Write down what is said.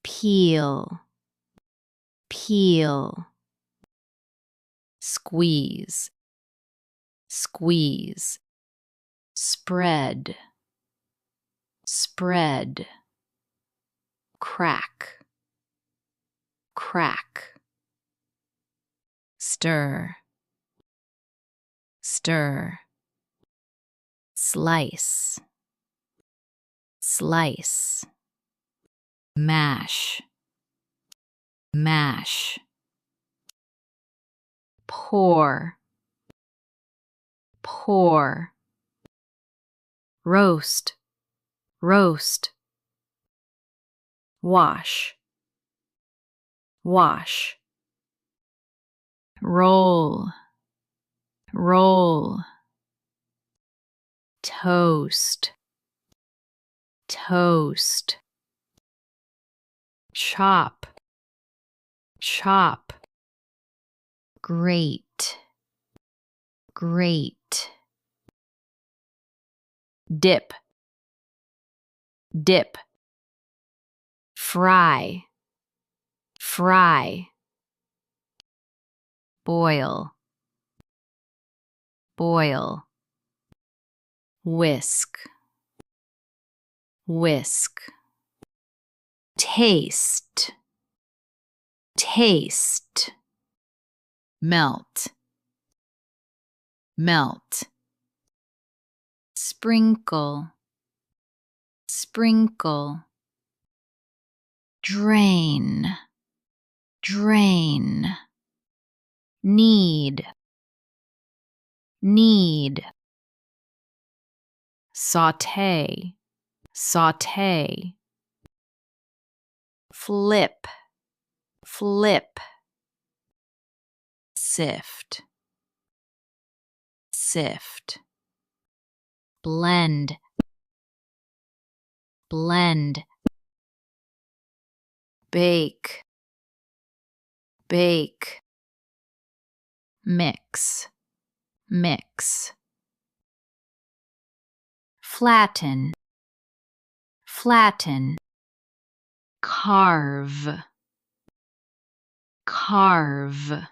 peel, peel. Squeeze, squeeze. Spread, spread. Crack, crack. Stir, stir. Slice, slice. Mash, mash. Pour, pour. Roast, roast. Wash, wash. Roll, roll. Toast, toast. Chop, chop. Grate, grate. Dip, dip. Fry, fry. Boil, boil. Whisk, whisk. Taste, taste. Melt, melt. Sprinkle, sprinkle. Drain, drain. Knead, knead. Saute, saute. Flip, flip. Sift, sift. Blend, blend. Bake, bake. Mix, mix. Flatten, flatten. Carve, carve.